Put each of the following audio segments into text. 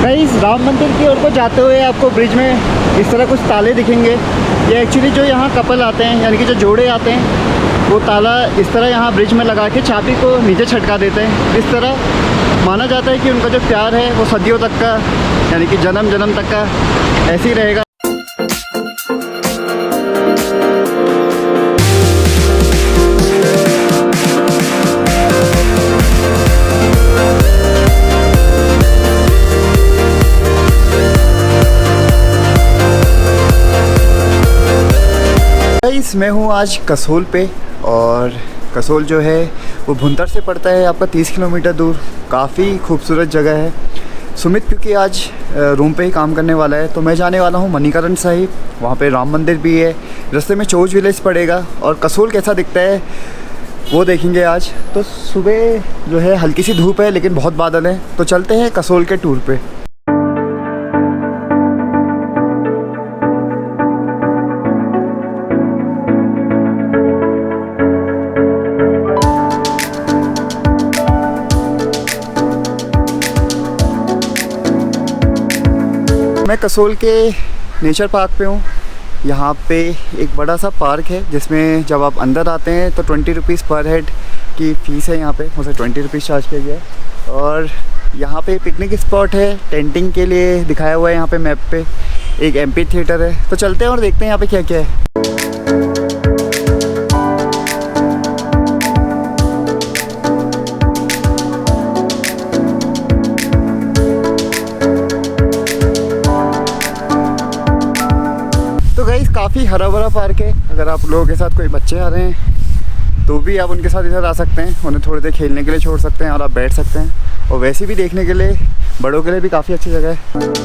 Guys Ram मंदिर की ओर को जाते हुए आपको ब्रिज में इस तरह कुछ ताले दिखेंगे। ये एक्चुअली जो यहाँ कपल आते हैं यानी कि जो जोड़े आते हैं वो ताला इस तरह यहाँ ब्रिज में लगा के चाबी को नीचे छटका देते हैं। इस तरह माना जाता है कि उनका जो प्यार है वो सदियों तक का यानी कि जन्म जन्म तक का ऐसे ही रहेगा। मैं हूँ आज कसोल पे और कसोल जो है वो भुंतर से पड़ता है आपका 30 किलोमीटर दूर। काफ़ी खूबसूरत जगह है। सुमित क्योंकि आज रूम पे ही काम करने वाला है तो मैं जाने वाला हूँ मणिकरण साहिब। वहाँ पे राम मंदिर भी है, रास्ते में चोच विलेज पड़ेगा और कसोल कैसा दिखता है वो देखेंगे आज। तो सुबह जो है हल्की सी धूप है लेकिन बहुत बादल है, तो चलते हैं कसोल के टूर पे। मैं कसोल के नेचर पार्क पे हूँ। यहाँ पे एक बड़ा सा पार्क है जिसमें जब आप अंदर आते हैं तो 20 रुपीज़ पर हेड की फ़ीस है। यहाँ पे मुझे 20 रुपीज़ चार्ज किया गया है। और यहाँ पे पिकनिक स्पॉट है, टेंटिंग के लिए दिखाया हुआ है यहाँ पे मैप पे। एक एम्पी थिएटर है, तो चलते हैं और देखते हैं यहाँ पे क्या क्या है। काफ़ी हरा भरा पार्क है। अगर आप लोगों के साथ कोई बच्चे आ रहे हैं तो भी आप उनके साथ इधर आ सकते हैं, उन्हें थोड़ी देर खेलने के लिए छोड़ सकते हैं और आप बैठ सकते हैं। और वैसे भी देखने के लिए बड़ों के लिए भी काफ़ी अच्छी जगह है।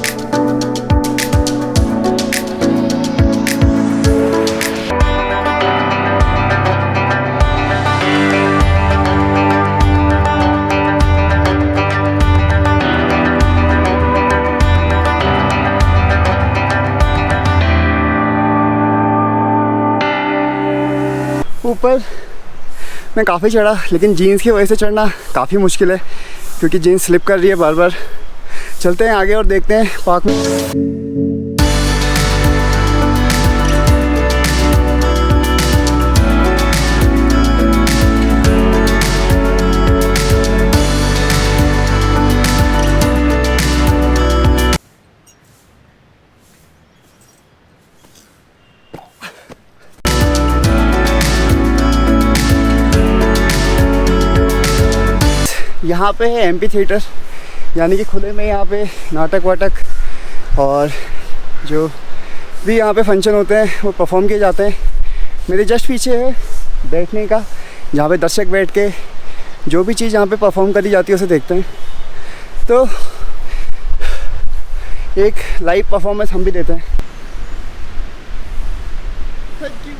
ऊपर मैं काफ़ी चढ़ा लेकिन जीन्स की वजह से चढ़ना काफ़ी मुश्किल है क्योंकि जीन्स स्लिप कर रही है बार बार। चलते हैं आगे और देखते हैं पार्क में। यहाँ पे है एम्पी थिएटर यानी कि खुले में यहाँ पे नाटक वाटक और जो भी यहाँ पे फंक्शन होते हैं वो परफॉर्म किए जाते हैं। मेरे जस्ट पीछे है बैठने का जहाँ पे दर्शक बैठ के जो भी चीज़ यहाँ पे परफॉर्म करी जाती है उसे देखते हैं। तो एक लाइव परफॉर्मेंस हम भी देते हैं। थैंक यू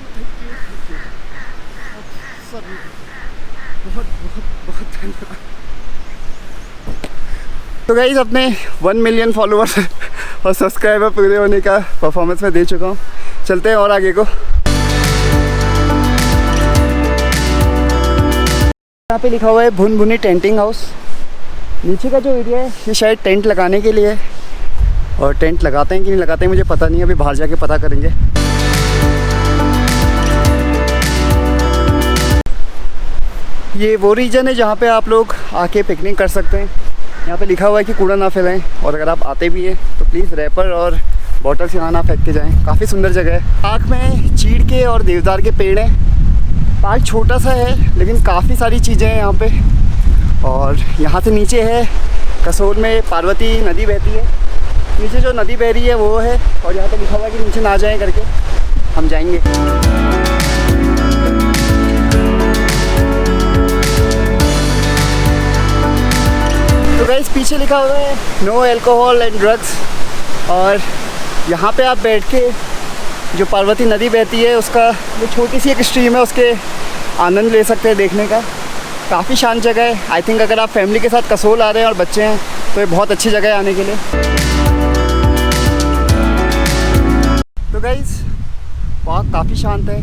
बहुत बहुत बहुत धन्यवाद। तो गाइस अपने 1 मिलियन फॉलोअर्स और सब्सक्राइबर पूरे होने का परफॉर्मेंस मैं दे चुका हूँ। चलते हैं और आगे को। यहाँ पे लिखा हुआ है भुनभुनी टेंटिंग हाउस। नीचे का जो एरिया है ये शायद टेंट लगाने के लिए है और टेंट लगाते हैं कि नहीं लगाते हैं मुझे पता नहीं, अभी बाहर जाके पता करेंगे। ये वो रीजन है जहाँ पे आप लोग आके पिकनिक कर सकते हैं। यहाँ पे लिखा हुआ है कि कूड़ा ना फैलाएं और अगर आप आते भी हैं तो प्लीज़ रैपर और बॉटल्स यहाँ ना फेंक के जाएं। काफ़ी सुंदर जगह है। पार्क में चीड़ के और देवदार के पेड़ हैं। पार्क छोटा सा है लेकिन काफ़ी सारी चीज़ें हैं यहाँ पे। और यहाँ से नीचे है कसोल में पार्वती नदी बहती है। नीचे जो नदी बह रही है वो है और यहाँ पे लिखा हुआ है कि नीचे ना जाएँ करके। हम जाएंगे। तो गाइस पीछे लिखा हुआ है नो अल्कोहल एंड ड्रग्स। और यहाँ पे आप बैठ के जो पार्वती नदी बहती है उसका जो छोटी सी एक स्ट्रीम है उसके आनंद ले सकते हैं देखने का। काफ़ी शांत जगह है। आई थिंक अगर आप फैमिली के साथ कसोल आ रहे हैं और बच्चे हैं तो ये बहुत अच्छी जगह है आने के लिए। तो गाइस पार्क काफ़ी शांत है,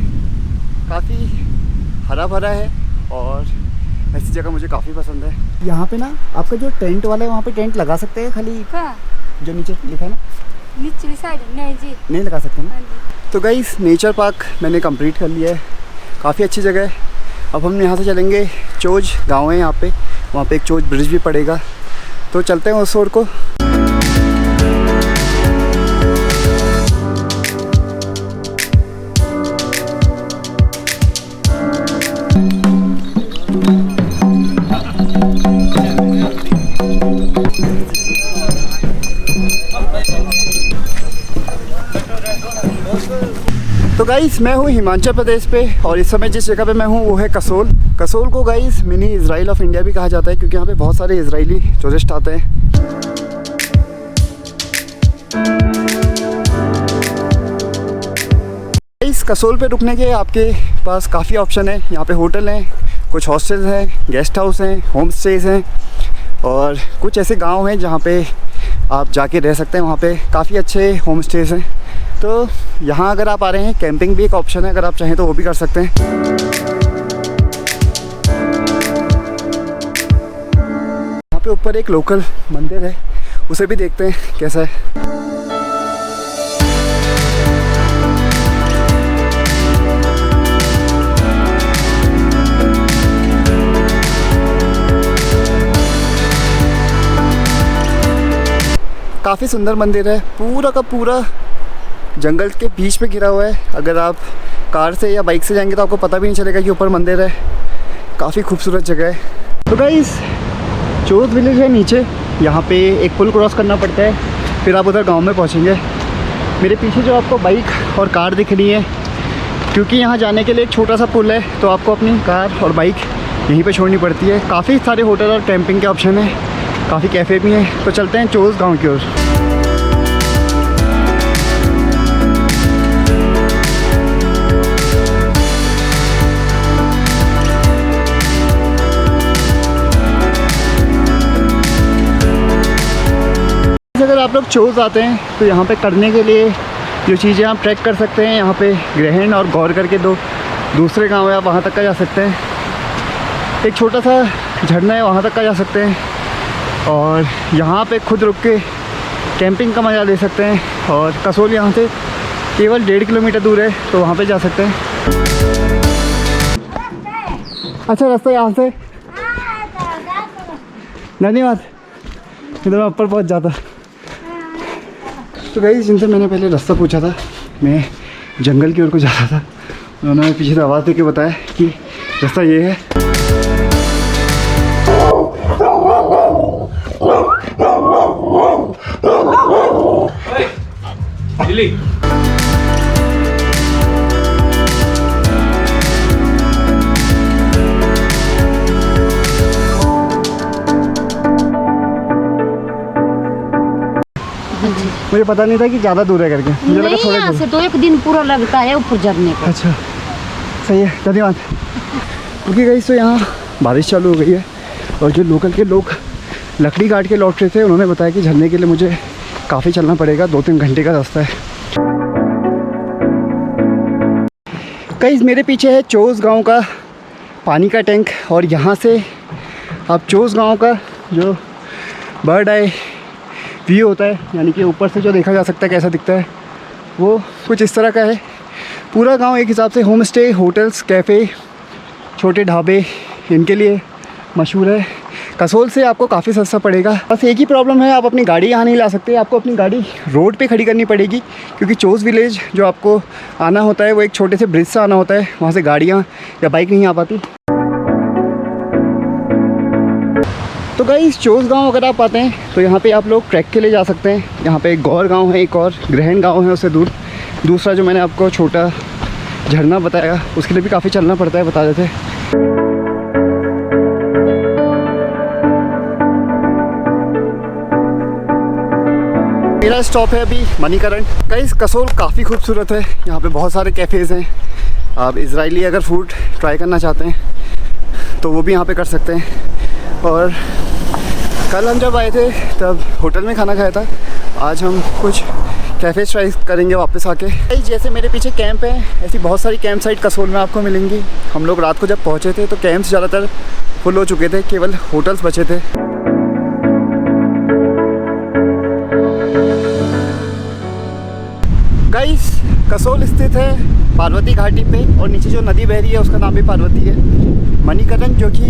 काफ़ी हरा भरा है और ऐसी जगह मुझे काफ़ी पसंद है। यहाँ पे ना आपका जो टेंट वाला है वहाँ पे टेंट लगा सकते हैं खाली जो नीचे लिखा है ना, निचली साइड नहीं जी, नहीं लगा सकते ना। हाँ जी। तो गाइस नेचर पार्क मैंने कंप्लीट कर लिया है, काफ़ी अच्छी जगह है। अब हम यहाँ से चलेंगे, चोज गांव है यहाँ पे, वहाँ पे एक चोज ब्रिज भी पड़ेगा, तो चलते हैं उस रोड को। तो गाइस मैं हूँ हिमाचल प्रदेश पे, और इस समय जिस जगह पे मैं हूँ वो है कसोल। कसोल को guys mini Israel of India भी कहा जाता है, क्योंकि यहाँ पे बहुत सारे इजरायली टूरिस्ट आते हैं। गाइस कसोल पे रुकने के आपके पास काफ़ी ऑप्शन है। यहाँ पे होटल हैं, कुछ हॉस्टल्स हैं, गेस्ट हाउस हैं, होम स्टेज हैं, और कुछ ऐसे गाँव हैं जहाँ पे आप जाके रह सकते हैं। वहाँ पे काफ़ी अच्छे होम स्टेज हैं। तो यहाँ अगर आप आ रहे हैं, कैंपिंग भी एक ऑप्शन है, अगर आप चाहें तो वो भी कर सकते हैं। यहाँ पे ऊपर एक लोकल मंदिर है, उसे भी देखते हैं कैसा है। काफ़ी सुंदर मंदिर है, पूरा का पूरा जंगल के बीच में घिरा हुआ है। अगर आप कार से या बाइक से जाएंगे तो आपको पता भी नहीं चलेगा कि ऊपर मंदिर है। काफ़ी खूबसूरत जगह है। तो गाइस चोज विलेज है नीचे, यहाँ पे एक पुल क्रॉस करना पड़ता है, फिर आप उधर गांव में पहुँचेंगे। मेरे पीछे जो आपको बाइक और कार दिख रही है, क्योंकि यहाँ जाने के लिए एक छोटा सा पुल है, तो आपको अपनी कार और बाइक यहीं पर छोड़नी पड़ती है। काफ़ी सारे होटल और कैंपिंग के ऑप्शन हैं, काफ़ी कैफ़े भी हैं। तो चलते हैं चोज गाँव की ओर। अगर आप लोग चोज आते हैं तो यहाँ पे करने के लिए जो चीज़ें आप ट्रैक कर सकते हैं, यहाँ पे ग्रहण और गौर करके दो दूसरे गांव है, आप वहाँ तक का जा सकते हैं। एक छोटा सा झरना है, वहाँ तक का जा सकते हैं, और यहाँ पे खुद रुक के कैंपिंग का मज़ा ले सकते हैं। और कसोल यहाँ से केवल 1.5 किलोमीटर दूर है, तो वहाँ पे जा सकते हैं। अच्छा रास्ता यहाँ से, धन्यवाद, इधर मैं ऊपर पहुँच जाता। तो गाइस जिनसे मैंने पहले रास्ता पूछा था, मैं जंगल की ओर को जा रहा था, उन्होंने पीछे से आवाज़ देके बताया कि रास्ता ये है। मुझे पता नहीं था कि ज़्यादा दूर है करके, मुझे लगा थोड़ा यहाँ से तो एक दिन पूरा लगता है ऊपर चढ़ने का। अच्छा सही है, धन्यवाद। क्योंकि गाइस तो यहाँ बारिश चालू हो गई है, और जो लोकल के लोग लकड़ी काट के लौट रहे थे, उन्होंने बताया कि झरने के लिए मुझे काफ़ी चलना पड़ेगा, 2-3 घंटे का रास्ता है। गाइस मेरे पीछे है चोज गांव का पानी का टैंक, और यहाँ से आप चोज गांव का जो बर्ड आई व्यू होता है, यानी कि ऊपर से जो देखा जा सकता है कैसा दिखता है, वो कुछ इस तरह का है। पूरा गांव एक हिसाब से होम स्टे, होटल्स, कैफ़े, छोटे ढाबे इनके लिए मशहूर है। कसोल से आपको काफ़ी सस्ता पड़ेगा। बस एक ही प्रॉब्लम है, आप अपनी गाड़ी यहाँ नहीं ला सकते, आपको अपनी गाड़ी रोड पे खड़ी करनी पड़ेगी, क्योंकि चोज विलेज जो आपको आना होता है वो एक छोटे से ब्रिज से आना होता है, वहाँ से गाड़ियाँ या बाइक नहीं आ पाती। तो गाइस चोज गांव अगर आप आते हैं तो यहाँ पे आप लोग ट्रैक के लिए जा सकते हैं। यहाँ पे एक गौर गांव है, एक और ग्रहण गांव है उससे दूर, दूसरा जो मैंने आपको छोटा झरना बताया उसके लिए भी काफ़ी चलना पड़ता है, बता देते। मेरा स्टॉप है अभी मणिकरण। गाइस कसोल काफ़ी खूबसूरत है, यहाँ पे बहुत सारे कैफ़ेज़ हैं। आप इजरायली अगर फूड ट्राई करना चाहते हैं तो वो भी यहाँ पे कर सकते हैं। और कल हम जब आए थे तब होटल में खाना खाया था, आज हम कुछ कैफ़े ट्राई करेंगे वापस आके। जैसे मेरे पीछे कैंप है, ऐसी बहुत सारी कैंप साइट कसोल में आपको मिलेंगी। हम लोग रात को जब पहुँचे थे तो कैंप्स ज़्यादातर फुल हो चुके थे, केवल होटल्स बचे थे। गाइस कसोल स्थित है पार्वती घाटी पे और नीचे जो नदी बह रही है उसका नाम भी पार्वती है। मणिकरण जो कि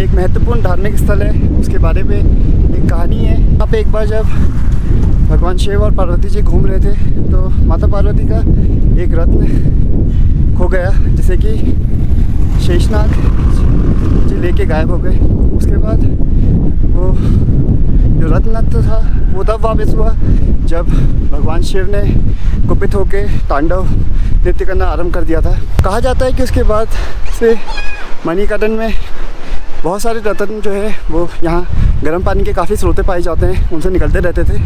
एक महत्वपूर्ण धार्मिक स्थल है, उसके बारे में एक कहानी है। यहाँ पे एक बार जब भगवान शिव और पार्वती जी घूम रहे थे तो माता पार्वती का एक रत्न खो गया, जिसे कि शेषनाग जी लेके गायब हो गए। उसके बाद वो जो रत्न था वो तब वापस हुआ जब भगवान शिव ने कुपित होकर तांडव नृत्य करना आरंभ कर दिया था। कहा जाता है कि उसके बाद से मणिकरण में बहुत सारे रत्न जो है वो यहाँ गर्म पानी के काफ़ी स्रोतें पाए जाते हैं, उनसे निकलते रहते थे।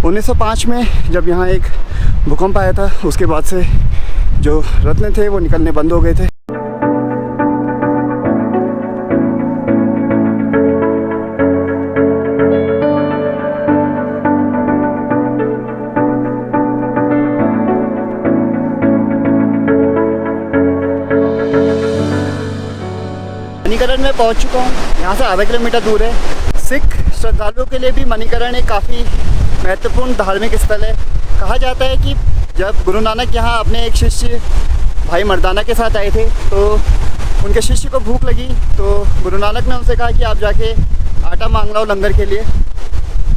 1905 में जब यहाँ एक भूकंप आया था उसके बाद से जो रत्न थे वो निकलने बंद हो गए थे। मणिकरण में पहुंच चुका हूँ, यहाँ से आधा किलोमीटर दूर है। सिख श्रद्धालुओं के लिए भी मणिकरण एक काफ़ी महत्वपूर्ण धार्मिक स्थल है। कहा जाता है कि जब गुरु नानक यहाँ अपने एक शिष्य भाई मर्दाना के साथ आए थे तो उनके शिष्य को भूख लगी, तो गुरु नानक ने उनसे कहा कि आप जाके आटा मांग लाओ लंगर के लिए।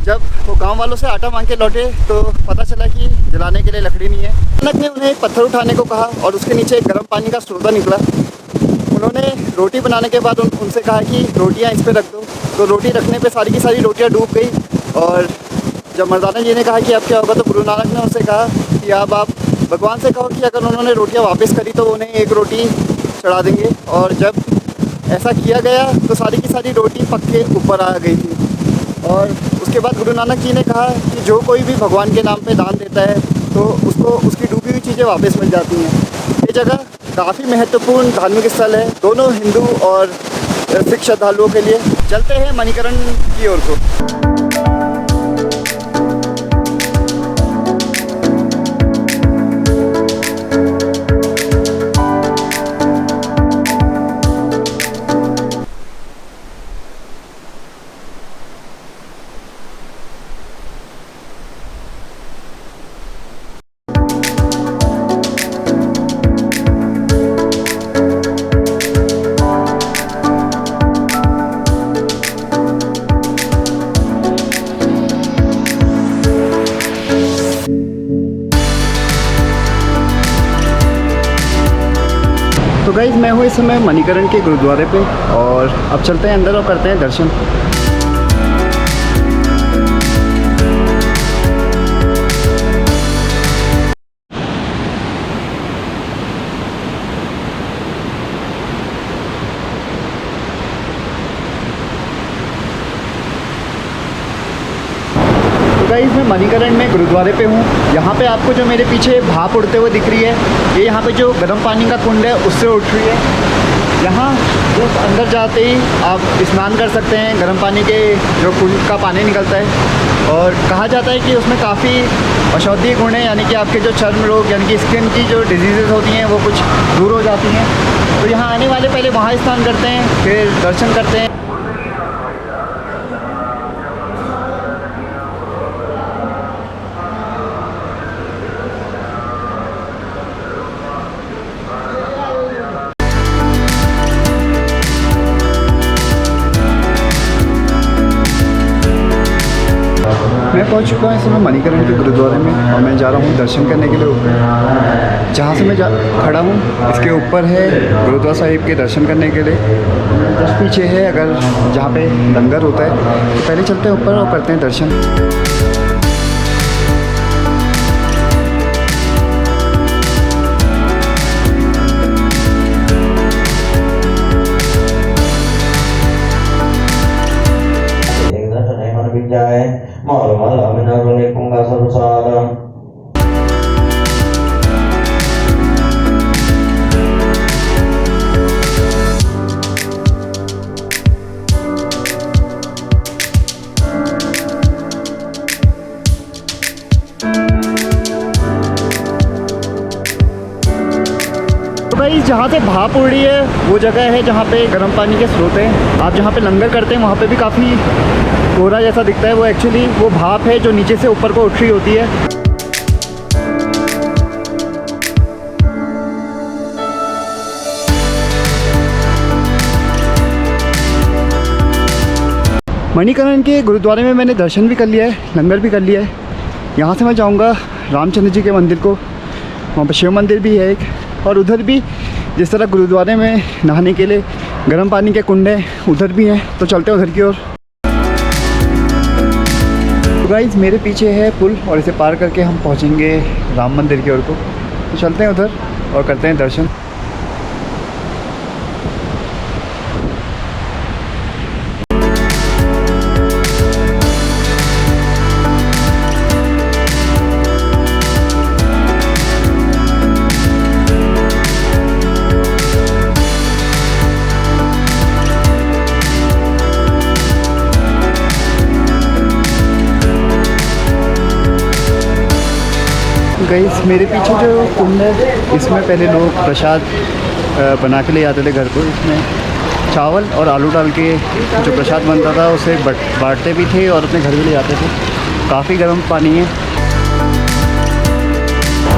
जब वो गांव वालों से आटा मांग के लौटे तो पता चला कि जलाने के लिए लकड़ी नहीं है। नानक ने उन्हें एक पत्थर उठाने को कहा और उसके नीचे एक गर्म पानी का स्रोत निकला। उन्होंने रोटी बनाने के बाद उनसे कहा कि रोटियां इस पे रख दो, तो रोटी रखने पे सारी की सारी रोटियां डूब गई। और जब मर्दाना जी ने कहा कि अब क्या होगा, तो गुरु नानक ने उनसे कहा कि अब आप भगवान से कहो कि अगर उन्होंने रोटियां वापस करी तो उन्हें एक रोटी चढ़ा देंगे। और जब ऐसा किया गया तो सारी की सारी रोटी पक के ऊपर आ गई थी। और उसके बाद गुरु नानक जी ने कहा कि जो कोई भी भगवान के नाम पे दान देता है तो उसको उसकी डूबी हुई चीज़ें वापस मिल जाती हैं। ये जगह काफ़ी महत्वपूर्ण धार्मिक स्थल है दोनों हिंदू और सिख श्रद्धालुओं के लिए। चलते हैं मणिकरण की ओर को। तो गाइज़ मैं हूँ इस समय मणिकरण के गुरुद्वारे पे और अब चलते हैं अंदर और करते हैं दर्शन। गाइस मैं मणिकरण में गुरुद्वारे पे हूँ। यहाँ पे आपको जो मेरे पीछे भाप उड़ते हुए दिख रही है, ये यहाँ पे जो गर्म पानी का कुंड है उससे उठ रही है। यहाँ बस अंदर जाते ही आप स्नान कर सकते हैं, गर्म पानी के जो कुंड का पानी निकलता है। और कहा जाता है कि उसमें काफ़ी औषधीय गुण है, यानी कि आपके जो चर्म रोग यानी कि स्किन की जो डिजीज़ेज़ होती हैं वो कुछ दूर हो जाती हैं। तो यहाँ आने वाले पहले वहाँ स्नान करते हैं, फिर दर्शन करते हैं। मैं पहुंच चुका हूँ इस समय मणिकरण के गुरुद्वारे में और मैं जा रहा हूँ दर्शन करने के लिए ऊपर। जहाँ से मैं खड़ा हूँ इसके ऊपर है गुरुद्वारा साहिब के दर्शन करने के लिए। जस्ट पीछे है अगर जहाँ पे लंगर होता है, तो पहले चलते हैं ऊपर और करते हैं दर्शन। भाई जहाँ से भाप उड़ रही है वो जगह है जहाँ पे गर्म पानी के स्रोत हैं। आप जहाँ पे लंगर करते हैं वहाँ पे भी काफ़ी कोहरा जैसा दिखता है, वो एक्चुअली वो भाप है जो नीचे से ऊपर को उठ रही होती है। मणिकरण के गुरुद्वारे में मैंने दर्शन भी कर लिया है, लंगर भी कर लिया है। यहाँ से मैं जाऊँगा रामचंद्र जी के मंदिर को, वहाँ पर शिव मंदिर भी है एक, और उधर भी जिस तरह गुरुद्वारे में नहाने के लिए गर्म पानी के कुंड हैं उधर भी हैं, तो चलते हैं उधर की ओर। तो गाइस मेरे पीछे है पुल और इसे पार करके हम पहुँचेंगे राम मंदिर की ओर को, तो चलते हैं उधर और करते हैं दर्शन। गाइस मेरे पीछे जो कुंड है इसमें पहले लोग प्रसाद बना के ले जाते थे घर को। इसमें चावल और आलू डाल के जो प्रसाद बनता था उसे बांटते भी थे और अपने घर भी ले जाते थे। काफ़ी गर्म पानी है।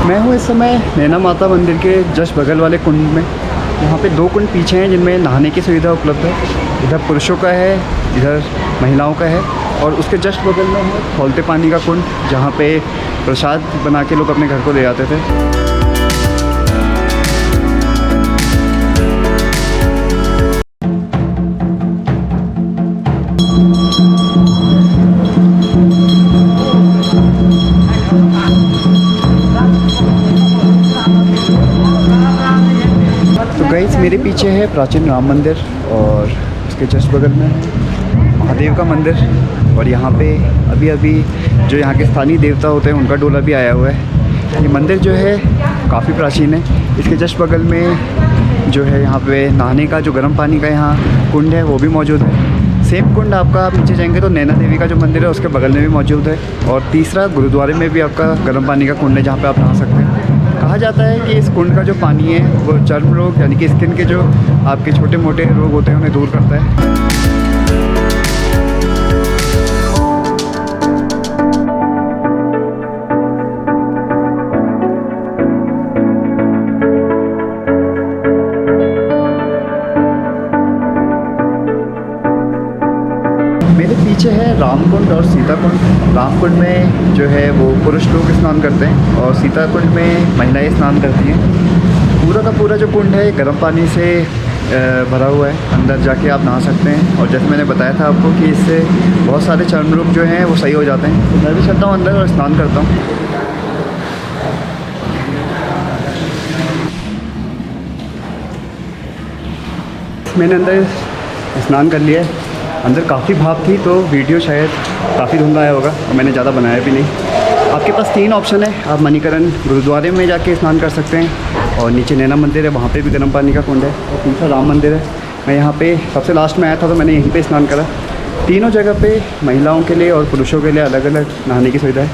मैं हूँ इस समय नैना माता मंदिर के जस्ट बगल वाले कुंड में। यहाँ पे 2 कुंड पीछे हैं जिनमें नहाने की सुविधा उपलब्ध है। इधर पुरुषों का है, इधर महिलाओं का है, और उसके जस्ट बगल में है खौलते पानी का कुंड, जहाँ पे प्रसाद बना के लोग अपने घर को ले जाते थे। तो गाइस मेरे पीछे है प्राचीन राम मंदिर और उसके जस्ट बगल में महादेव का मंदिर, और यहाँ पे अभी जो यहाँ के स्थानीय देवता होते हैं उनका डोला भी आया हुआ है। ये मंदिर जो है काफ़ी प्राचीन है। इसके जस्ट बगल में जो है यहाँ पे नहाने का जो गर्म पानी का यहाँ कुंड है वो भी मौजूद है। सेम कुंड आपका आप नीचे जाएंगे तो नैना देवी का जो मंदिर है उसके बगल में भी मौजूद है। और तीसरा गुरुद्वारे में भी आपका गर्म पानी का कुंड है जहाँ पर आप नहा सकते हैं। कहा जाता है कि इस कुंड का जो पानी है वो चर्म रोग यानी कि स्किन के जो आपके छोटे मोटे रोग होते हैं उन्हें दूर करता है। मेरे पीछे है रामकुंड और सीताकुंड। रामकुंड में जो है वो पुरुष लोग स्नान करते हैं और सीताकुंड में महिलाएं स्नान करती हैं। पूरा का पूरा जो कुंड है गर्म पानी से भरा हुआ है। अंदर जाके आप नहा सकते हैं, और जैसे मैंने बताया था आपको कि इससे बहुत सारे चर्म रोग जो हैं वो सही हो जाते हैं। तो मैं भी चलता हूँ अंदर और स्नान करता हूँ। मैंने अंदर स्नान कर लिया है। अंदर काफ़ी भाप थी तो वीडियो शायद काफ़ी धुंधला आया होगा और मैंने ज़्यादा बनाया भी नहीं। आपके पास 3 ऑप्शन है। आप मणिकरण गुरुद्वारे में जाके स्नान कर सकते हैं, और नीचे नैना मंदिर है वहाँ पे भी गर्म पानी का कुंड है, और तीसरा राम मंदिर है। मैं यहाँ पे सबसे लास्ट में आया था तो मैंने यहीं पे स्नान करा। तीनों जगह पे महिलाओं के लिए और पुरुषों के लिए अलग अलग नहाने की सुविधा है।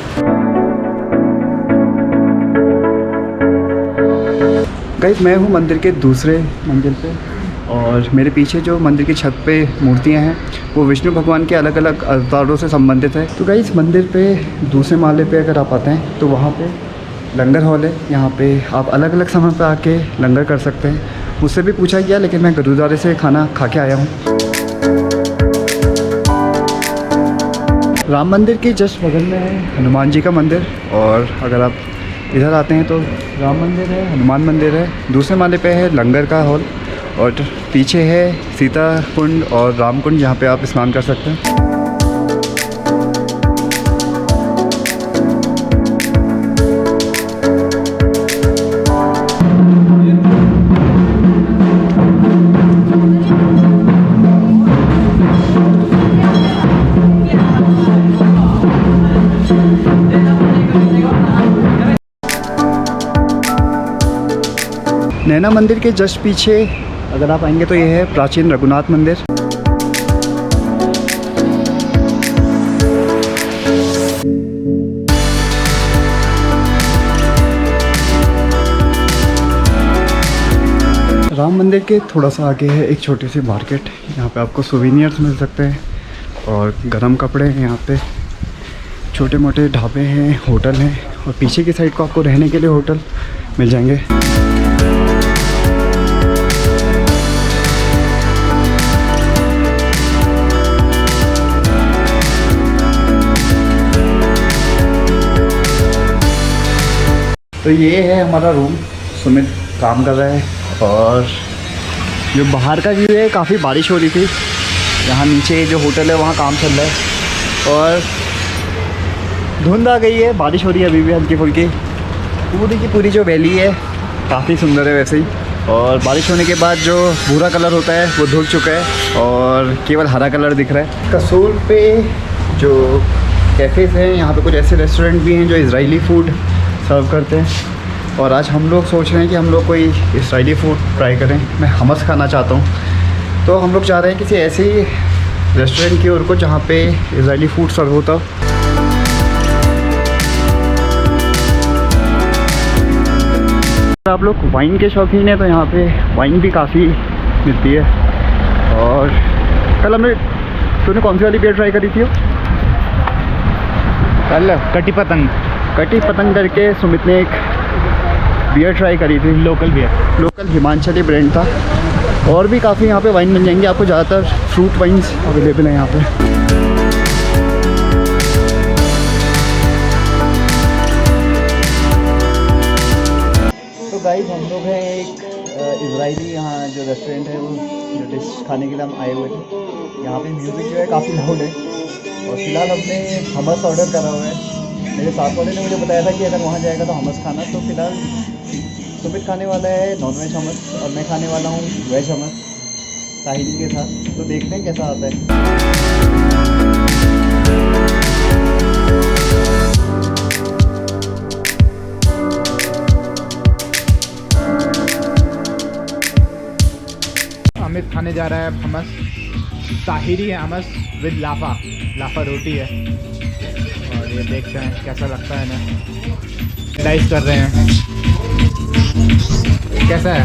गाइस मैं हूँ मंदिर के दूसरे मंजिल पे, और मेरे पीछे जो मंदिर की छत पे मूर्तियाँ हैं वो विष्णु भगवान के अलग अलग अवतारों से संबंधित है। तो गाइस मंदिर पे दूसरे माले पे अगर आप आते हैं तो वहाँ पे लंगर हॉल है। यहाँ पे आप अलग अलग समय पे आके लंगर कर सकते हैं। मुझसे भी पूछा गया, लेकिन मैं गुरुद्वारे से खाना खा के आया हूँ। राम मंदिर के जस्ट बगल में है हनुमान जी का मंदिर, और अगर आप इधर आते हैं तो राम मंदिर है, हनुमान मंदिर है। दूसरे माले पे है लंगर का हॉल, और पीछे है सीता कुंड और राम कुंड जहाँ पे आप स्नान कर सकते हैं। नैना मंदिर के जस्ट पीछे अगर आप आएंगे तो ये है प्राचीन रघुनाथ मंदिर। राम मंदिर के थोड़ा सा आगे है एक छोटी सी मार्केट। यहाँ पे आपको सोवेनियर्स मिल सकते हैं और गर्म कपड़े हैं। यहाँ पे छोटे मोटे ढाबे हैं, होटल हैं, और पीछे की साइड को आपको रहने के लिए होटल मिल जाएंगे। तो ये है हमारा रूम। सुमित काम कर रहा है और जो बाहर का व्यू है, काफ़ी बारिश हो रही थी। यहाँ नीचे जो होटल है वहाँ काम चल रहा है और धुंध आ गई है, बारिश हो रही है अभी भी हल्की फुल्की। पूरी की पूरी जो वैली है काफ़ी सुंदर है वैसे ही, और बारिश होने के बाद जो भूरा कलर होता है वो धुल चुका है और केवल हरा कलर दिख रहा है। कसूल पे जो कैफ़ेज़ हैं, यहाँ पे कुछ ऐसे रेस्टोरेंट भी हैं जो इजरायली फूड सर्व करते हैं, और आज हम लोग सोच रहे हैं कि हम लोग कोई इजरायली फूड ट्राई करें। मैं हमस खाना चाहता हूँ, तो हम लोग चाह रहे हैं किसी ऐसे ही रेस्टोरेंट की ओर को जहाँ पे इजरायली फूड सर्व होता हो। आप लोग वाइन के शौकीन हैं तो यहाँ पे वाइन भी काफ़ी मिलती है। और कल तूने कौन सी वाली बियर ट्राई करी थी? कल कटी पतंग करके सुमित ने एक बियर ट्राई करी थी, local beer, local Himachali brand था। और भी काफ़ी यहाँ पे वाइन मिल जाएंगे आपको, ज़्यादातर फ्रूट वाइन्स अवेलेबल हैं यहाँ पे। तो गाइस हम लोग हैं एक इजरायली यहाँ जो रेस्टोरेंट है वो जो डिश खाने के लिए हम आए हुए थे। यहाँ पे म्यूज़िक जो है काफ़ी लाउड है और फिलहाल हमने हमस ऑर्डर करा हुआ है। मेरे साथ वाले ने मुझे बताया था कि अगर वहाँ जाएगा तो हमस खाना। तो फिलहाल सुमित खाने वाला है नॉन-वेज हमस और मैं खाने वाला हूँ वेज हमस ताहिरी के साथ। तो देखते हैं कैसा आता है। अमित खाने जा रहा है हमस, ताहिरी है हमस विद लाफा रोटी है, और ये देखते हैं कैसा लगता है ना। डाइस कर रहे हैं, कैसा है?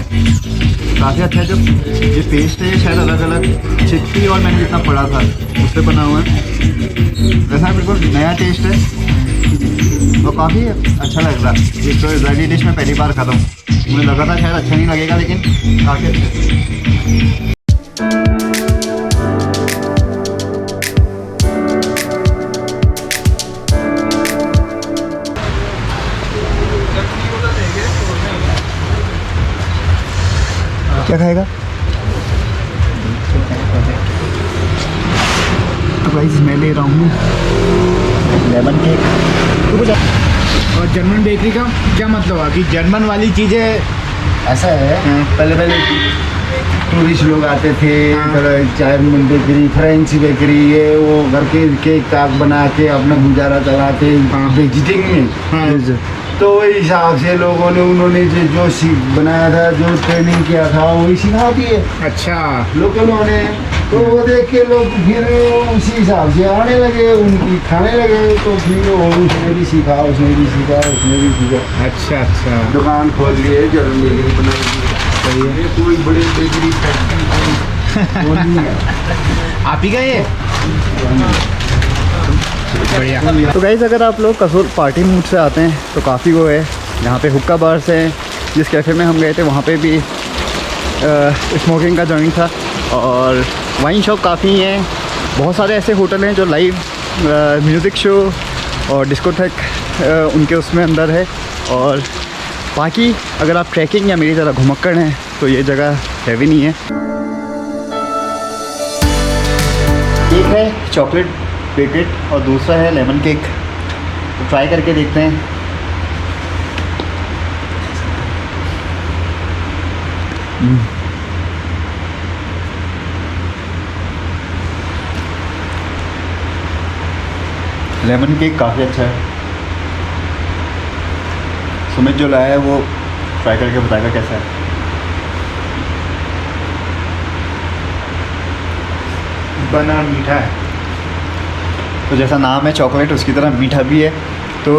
काफ़ी अच्छा है। जो ये पेस्ट है शायद अलग अलग चिक्की और मैंने जितना पढ़ा था उससे बना हुआ है। वैसा बिल्कुल नया टेस्ट है और काफ़ी अच्छा लग रहा है। एक तो इजरायली डिश में पहली बार खाता हूँ, मुझे लगा था शायद अच्छा नहीं लगेगा, लेकिन काफ़ी अच्छा है। क्या खाएगा? तो गाइस मैं ले रहा हूँ लेमन केक। और जर्मन बेकरी का क्या मतलब है कि जर्मन वाली चीज़ें ऐसा है, पहले टूरिस्ट लोग आते थे, जर्मन बेकरी, फ्रेंच बेकरी, ये वो घर के केक ताक बना के अपना गुजारा चलाते विजिटिंग में। तो वही हिसाब से लोगों ने उन्होंने जो बनाया था, जो ट्रेनिंग किया था, वही सिखा दिए अच्छा लोगों ने। तो वो देख के लोग फिर उसी हिसाब से आने लगे, उनकी खाने लगे। तो फिर उसने भी सीखा, उसने भी सीखा। अच्छा दुकान खोल लिए, जर्मन बेकरी बनाई। ये कोई बड़ी बेकरी फैक्ट्री वो नहीं है। आप ही का ये बढ़िया। तो गाइस अगर आप लोग कसूर पार्टी मूड से आते हैं तो काफ़ी वो है। यहाँ पे हुक्का बार्स हैं। जिस कैफ़े में हम गए थे वहाँ पे भी स्मोकिंग का जॉइंट था, और वाइन शॉप काफ़ी हैं। बहुत सारे ऐसे होटल हैं जो लाइव म्यूज़िक शो और डिस्कोथेक उनके उसमें अंदर है। और बाकी अगर आप ट्रैकिंग या मेरी तरह घुमक्कड़ हैं तो ये जगह हैवी नहीं है। एक है चॉकलेट बेकेट और दूसरा है लेमन केक। तो ट्राई करके देखते हैं। लेमन केक काफ़ी अच्छा है। सुमित जो लाया है वो ट्राई करके बताएगा कैसा है। बना मीठा है, तो जैसा नाम है चॉकलेट उसकी तरह मीठा भी है। तो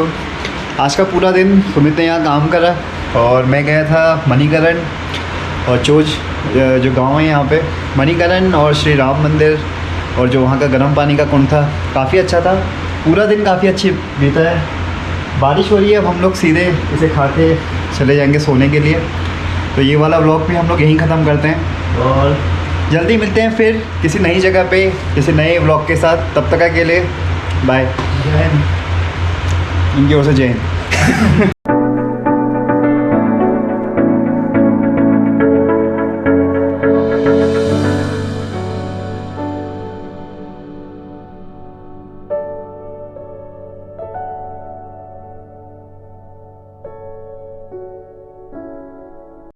आज का पूरा दिन सुमित ने यहाँ काम करा और मैं गया था मणिकरण और चोज जो गांव है यहाँ पे, मणिकरण और श्री राम मंदिर, और जो वहाँ का गर्म पानी का कुंड था काफ़ी अच्छा था। पूरा दिन काफ़ी अच्छी बीता है। बारिश हो रही है, अब हम लोग सीधे इसे खा के चले जाएंगे सोने के लिए। तो ये वाला व्लॉग भी हम लोग यहीं ख़त्म करते हैं और जल्दी मिलते हैं फिर किसी नई जगह पे किसी नए व्लॉग के साथ। तब तक के लिए बाय। जय हिंद। इनकी ओर से जय हिंद।